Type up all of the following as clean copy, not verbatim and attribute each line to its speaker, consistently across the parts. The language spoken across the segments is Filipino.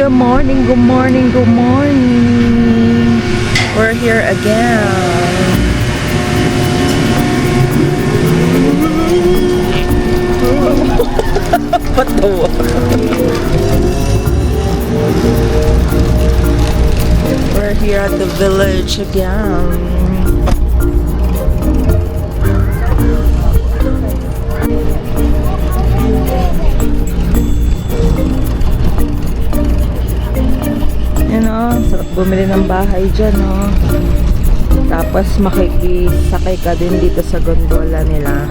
Speaker 1: Good morning, good morning, good morning. We're here again. What the what? We're here at the village again. Sarap bumili ng bahay dyan, no? Tapos makikisakay ka din dito sa gondola nila.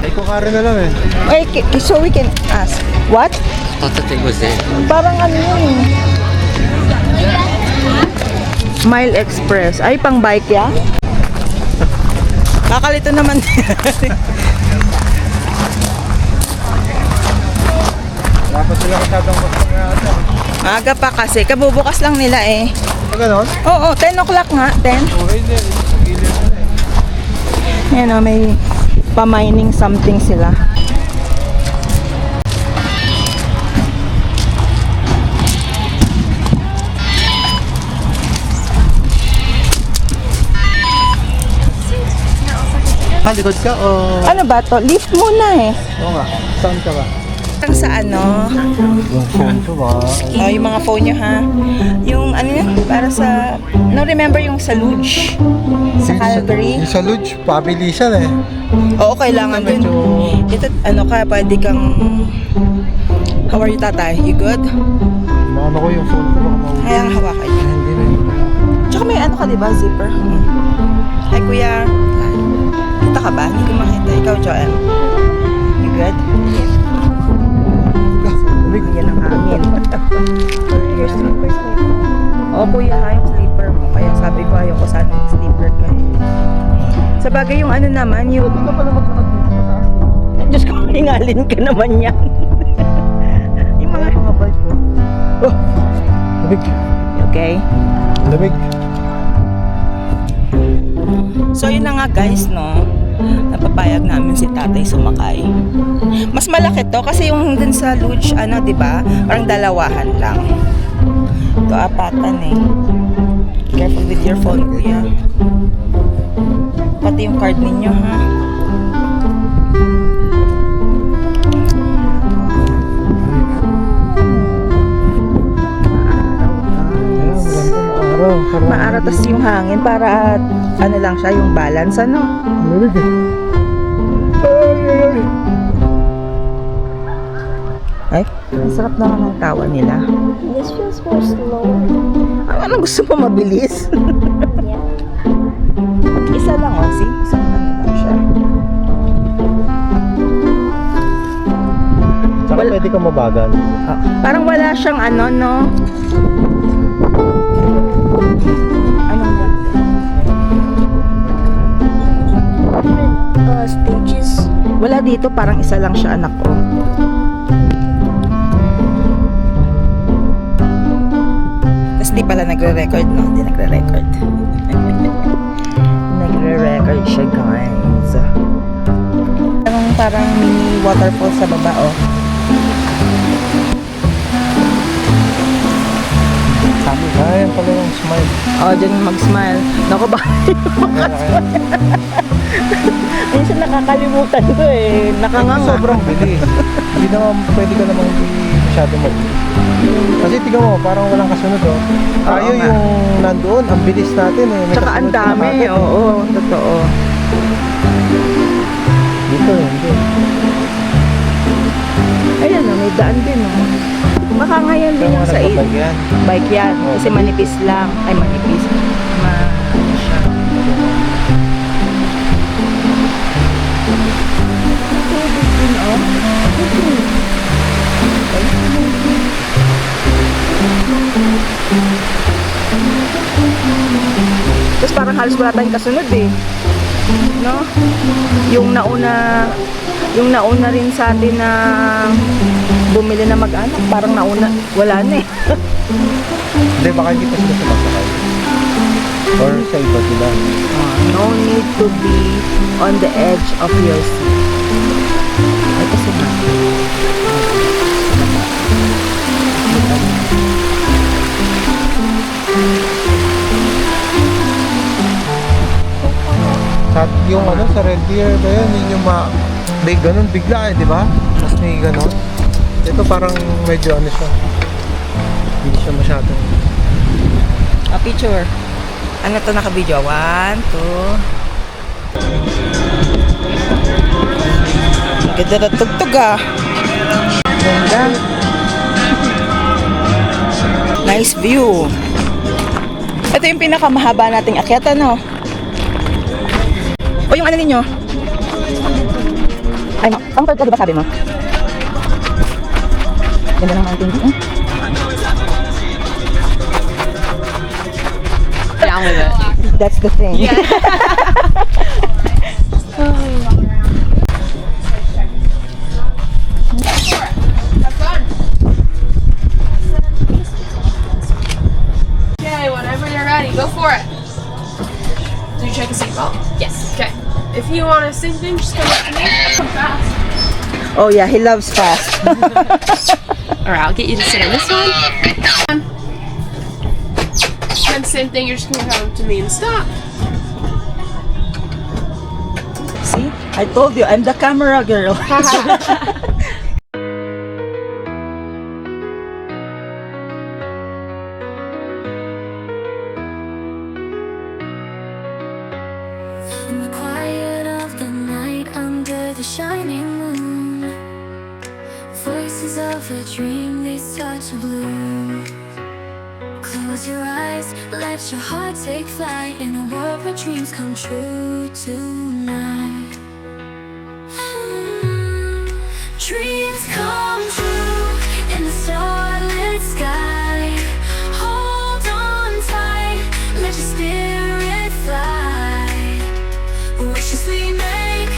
Speaker 2: Ay, kukari na lang eh.
Speaker 1: Wait, so we can ask. What?
Speaker 3: Thought that it was there.
Speaker 1: Parang ano yun? Mile Express. Ay, pang bike yan? Kakalito naman.
Speaker 2: Dapat sila masyadong customer ata.
Speaker 1: Aga pa kasi. Kabubukas lang nila eh.
Speaker 2: Ganon?
Speaker 1: Oo, 10 o'clock nga. 10.
Speaker 2: Okay din. Gilid na eh.
Speaker 1: Yan o, may pa-mining something sila.
Speaker 2: Likod ka o?
Speaker 1: Ano ba to? Lift muna eh.
Speaker 2: Oo nga. Saan ka ba?
Speaker 1: Sa ano?
Speaker 2: Yung phone ko ba?
Speaker 1: Oh, yung mga phone nyo ha. Yung ano yun? Para sa... No, remember yung sa Luge? Sa Calgary?
Speaker 2: Yung sa Luge, pabilisan eh.
Speaker 1: Oo, kailangan din. Ito, ano ka, pwede kang... How are you, tatay? You good?
Speaker 2: Maano ko yung phone ko baka mawuwi.
Speaker 1: Kaya hawakan niya.
Speaker 2: Hindi na yun.
Speaker 1: Tsaka may ano ka, diba? Zipper. Hi, kuya. Kita ka ba? Hindi ko makita. Ikaw, Joel. You good? Yan ang hangin. Your slippers mo. Oo, kuya, yung slipper mo. Kaya sabi ko, ayoko sana yung slipper ka eh. Sa bagay yung ano naman, yung...
Speaker 2: Hindi ka pala magkakot dito sa taas.
Speaker 1: Diyos ko, hingalin ka naman yan. Yung mga...
Speaker 2: Mga bike ko. Oh! Lamig.
Speaker 1: Okay?
Speaker 2: Lamig.
Speaker 1: So yun na nga guys, no? Napapayag namin si tatay sumakay. Mas malaki to kasi yung dun sa Luge, ano, di ba? Parang dalawahan lang. Ito apatan eh. Careful with your phone, kuya. Pati yung card ninyo, ha? Maaraw, tas yung hangin para ano lang siya, yung balance, ano?
Speaker 2: Lamig eh.
Speaker 1: Ay, ang sarap naman ng tawa nila.
Speaker 4: This feels more slow.
Speaker 1: Anong gusto mo, mabilis?
Speaker 4: Yeah.
Speaker 1: Isa lang, oh, see? Isang ano lang siya.
Speaker 2: Saka pwede ka mabagal.
Speaker 1: Oh, parang wala siyang ano, no? Anong ba?
Speaker 4: Different stages.
Speaker 1: Wala dito, parang isa lang siya, anak ko. Tapos di pala nagre-record, no? Hindi nagre-record. Nagre-record siya, guys. Parang mini waterfall sa baba, oh.
Speaker 2: Ayan pala yung smile.
Speaker 1: Oh, dyan mag-smile. Naku, ba? Minsan nakakalimutan ko eh. Nakanganga.
Speaker 2: Sobrang bilis. Hindi naman, pwede ka namang hindi masyado mag-bilis. Kasi tingnan mo, parang walang kasunod oh. Tayo
Speaker 1: nga.
Speaker 2: yung nandoon, ang bilis natin eh. May
Speaker 1: Tsaka ang
Speaker 2: kasunod na
Speaker 1: dami.
Speaker 2: agad, eh.
Speaker 1: Oo, totoo.
Speaker 2: Dito, hindi.
Speaker 1: Ayan oh, may daan din oh. Baka ngayon din yung sa
Speaker 2: Nagbabike yan.
Speaker 1: bike yan. Kasi manipis lang. Ay, manipis. Ano siya. Tubig din oh. Tapos parang halos wala tayong kasunod eh. No? Yung nauna rin sa atin na bumili na mag-anak, parang nauna, wala na eh.
Speaker 2: Hindi, baka hindi pa sila sumasakay. Or sa iba sila.
Speaker 1: No need to be on the edge of your seat. Ay, kasi nga.
Speaker 2: Sa yung ano, sa Red Deer ba yun, yun yung may ganun bigla di ba? Tapos may ganun. Ito parang medyo ano siya. Hindi siya masyadong...
Speaker 1: A picture. Ano to naka-video? 1, 2. Ganda na tugtog ah. Ganda. Nice view. Ito yung pinakamahaba nating akyatan, no? O yung ano ninyo? Ay, ang third ka, diba sabi mo? Ganda ng mountain view.
Speaker 3: Down with it.
Speaker 1: That's the thing.
Speaker 3: Yeah.
Speaker 5: Okay, whenever you're ready, go for it. Do you check a seatbelt? Yes. Okay. If you want to sing thing, just come up to me. Come fast.
Speaker 1: Oh yeah, he loves fast.
Speaker 5: Alright, I'll get you to sit in this one. And same thing, you're just gonna come up to me and stop.
Speaker 1: See? I told you, I'm the camera girl.
Speaker 6: In the quiet of the night under the shining moon, voices of a dream, they start to bloom. Close your eyes, let your heart take flight in a world where dreams come true tonight. Dreams come true in the starlit sky. Hold on tight, let your spirit fly. Wishes we make,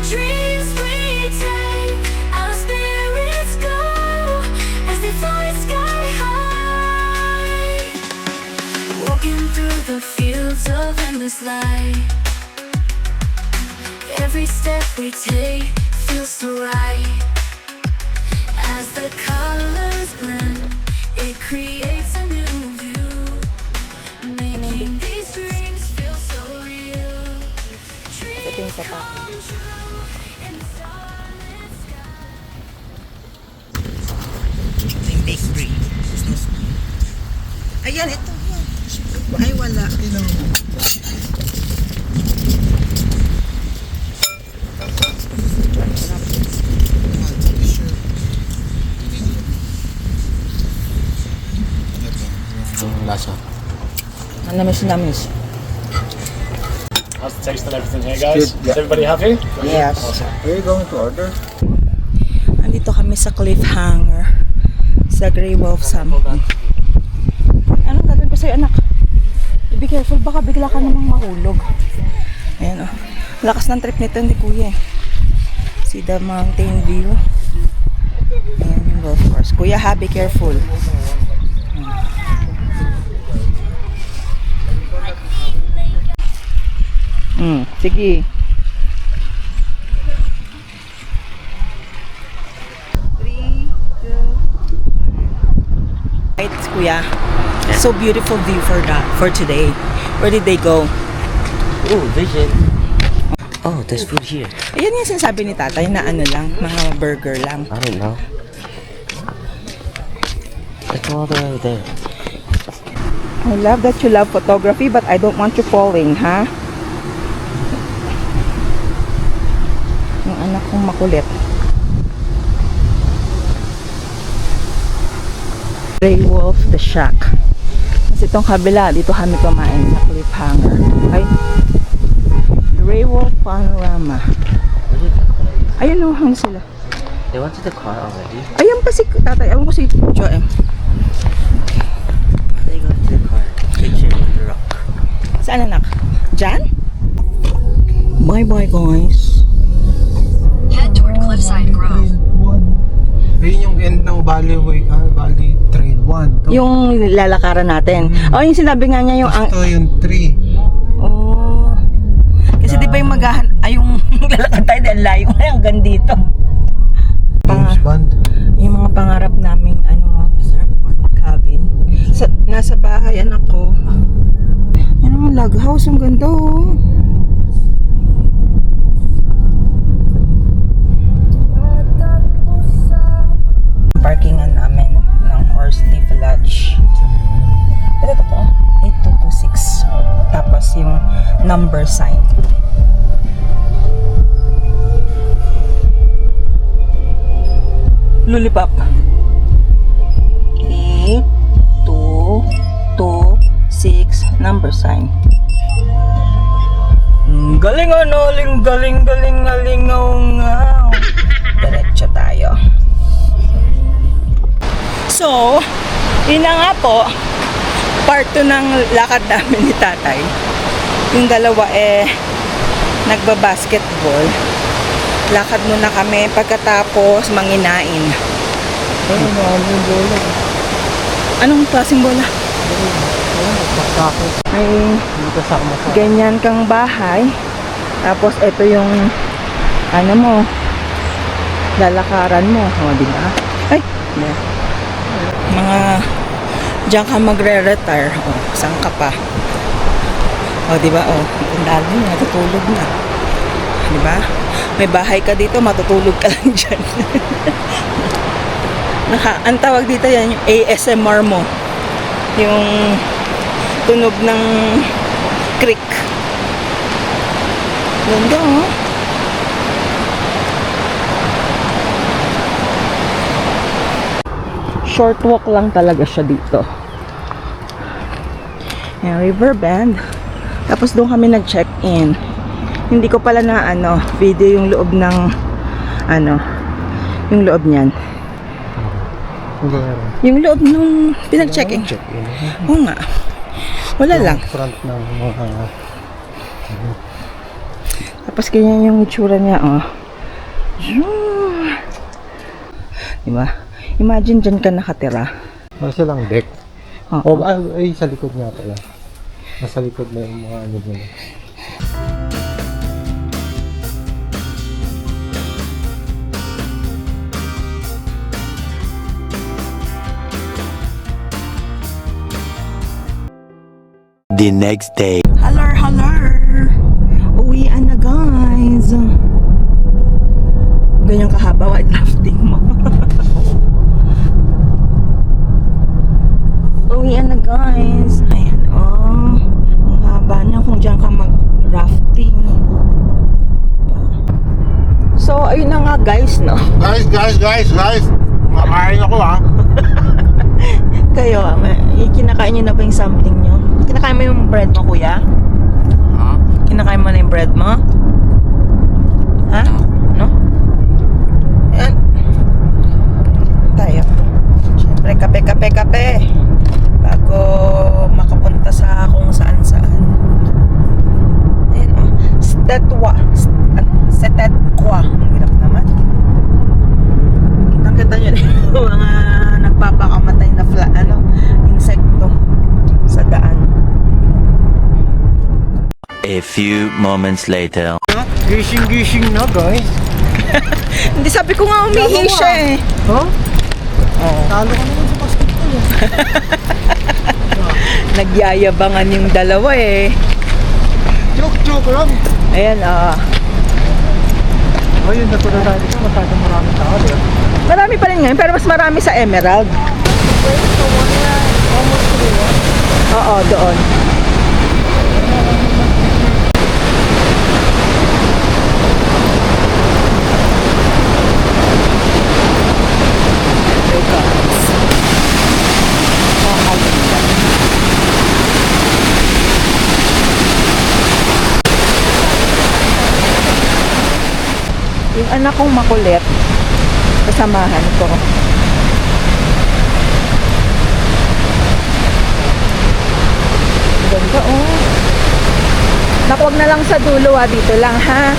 Speaker 6: dreams we take. Our spirits go as they fly sky high. Walking through the fields of endless light. Every step we take feels so right. As the colors blend, it creates a new view, making these dreams feel so real.
Speaker 1: Ito yung isa pa. Ito yung bakery. Ayan, ito. Ay, wala.
Speaker 2: Lasa.
Speaker 1: Namis.
Speaker 7: How's the taste and everything here, guys?
Speaker 2: Good, yeah.
Speaker 7: Is everybody happy?
Speaker 1: Yes.
Speaker 2: Are you going to order?
Speaker 1: Andito kami sa cliffhanger sa Grey Wolf Summit. Anong gagawin ko sa'yo, anak? Be careful, baka bigla ka namang mahulog. Ayan o. Lakas ng trip nito ni Kuya eh. See the mountain view. Ayan yung golf course. Kuya ha, be careful. Sige. 3, 2, 1. Right, Kuya. So beautiful view for today. Where did they go?
Speaker 8: Oh, vision. Oh, there's food here.
Speaker 1: Ayan yung sinasabi ni tatay na ano lang, mga burger lang.
Speaker 8: I don't know. Let's go all the way there.
Speaker 1: I love that you love photography, but I don't want you falling, ha? Yung anak kong makulit. Grey Wolf, the shack. Kasi itong kabila, dito kami kumain sa cliffhanger. Okay? Grey Wolf Panorama. Ayun o, hanggang sila.
Speaker 8: They went to the car already.
Speaker 1: Ayan pa si tatay. Ewan ko si Joem.
Speaker 8: Why are they going to the car? Picture of the rock.
Speaker 1: Saan anak? Jan? Bye-bye guys.
Speaker 6: Head toward Cliffside Grove.
Speaker 2: Ayun yung end ng Valley Trail 1.
Speaker 1: Yung lalakaran natin. Oh, yung sinabi nga niya yung...
Speaker 2: Ito yung tree.
Speaker 1: Oh. Kasi di ba yung yung lalakad tayo dahil layo hanggang dito.
Speaker 2: James Bond.
Speaker 1: Yung mga pangarap naming cabin. Nasa bahay anak ko. Yan ang log house, ang ganda oh. Parkingan namin ng Horsley Village. Ito po, 8226. Tapos yung number sign. Lollipop. 8226 number sign. Galing ano, galing ngaw. Diretso tayo. So, yun na nga po, part 2 ng lakad namin ni tatay. Yung dalawa nagbabasketball. Lakad muna kami pagkatapos manginain.
Speaker 2: Ano yung bola?
Speaker 1: Anong klaseng bola?
Speaker 2: Magpaktakot.
Speaker 1: May
Speaker 2: Hindi kasama sa...
Speaker 1: ganyan kang bahay. Tapos ito yung lalakaran mo. O, di ba? Ay! Yeah. Mga diyan ka magre-retire. O, saan ka pa? O, di ba? O, ang dami, natutulog na. Di ba? May bahay ka dito, matutulog ka lang dyan. Ang tawag dito yan, yung ASMR mo. Yung tunog ng creek. Ganda, oh. Short walk lang talaga siya dito. Yung Riverbend. Tapos doon kami nag-check-in. Hindi ko pala na video yung loob ng yung loob niyan. Yung loob nung pinag-check-in. Oo nga. Wala lang.
Speaker 2: Front ng mga...
Speaker 1: Tapos ganyan yung itsura niya, oh. Diba? Imagine dyan ka nakatira.
Speaker 2: Wala silang deck.
Speaker 1: Oo.
Speaker 2: Ay, sa likod nga pala. Nasa likod na yung mga nila.
Speaker 8: The next day.
Speaker 1: Halar! Uwian na, guys. Ganyan kahaba, white rafting mo. Uwian na, guys. Ayan, oh. Ang haba niya kung dyan ka mag-rafting. So, ayun na nga, guys, no?
Speaker 2: Guys! Makain ako ha.
Speaker 1: Kayo, kinakain nyo na ba yung sampling nyo? Kinakain mo yung bread mo, kuya?
Speaker 2: Ha?
Speaker 1: Kinakain mo na yung bread mo? Ha? No? Ayan. Tayo. Siyempre, kape. Bago makapunta sa kung saan-saan. Ayan, oh. Setetwa. Ang hirap naman. Kitang-kita nyo na yung mga nagpapakamatay na insekto sa daan.
Speaker 8: A few moments later.
Speaker 2: Gising na, guys.
Speaker 1: Hindi, sabi ko nga umihi siya eh.
Speaker 2: Huh?
Speaker 1: Oo.
Speaker 2: Talo ka naman sa basketball eh.
Speaker 1: Nagyayabangan yung dalawa eh.
Speaker 2: Joke lang.
Speaker 1: Ayan,
Speaker 2: Ayun, napunta tayo dito. Masyadong maraming tao.
Speaker 1: marami pa rin ngayon, pero mas marami sa Emerald. Oo, doon. Yung anak kong makulit, kasamahan ko. Ganda, oh. Nakuwag na lang sa dulo, dito lang, ha?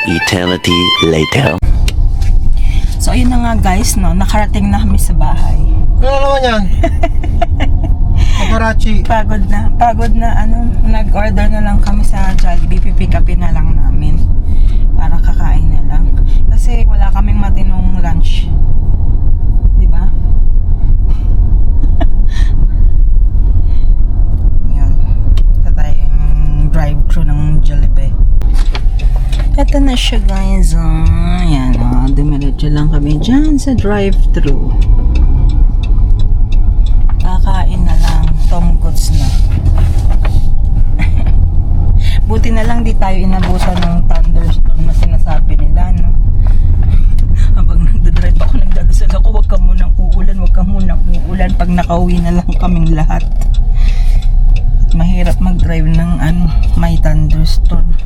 Speaker 8: eternity later.
Speaker 1: So ayun na nga guys, no, nakarating na kami sa bahay.
Speaker 2: Ano naman yan? Paparazzi.
Speaker 1: Pagod na, ano, nag-order na lang kami sa Jollibee, pipick upin na lang namin para kakain na lang. Kasi wala kaming matinong lunch. Di ba? Yan. Ito tayong drive-thru ng Jollibee. Ito na siya guys. Ayan, dumiretso lang kami dyan sa drive-thru. Kakain na lang. Tom Goods na. Buti na lang di tayo inabutan ng thunderstorm na sinasabi nila, no? Habang nagdadrive ako, nagdadasal ako, wag ka munang uulan. Pag nakauwi na lang kaming lahat. Mahirap mag-drive ng may thunderstorm.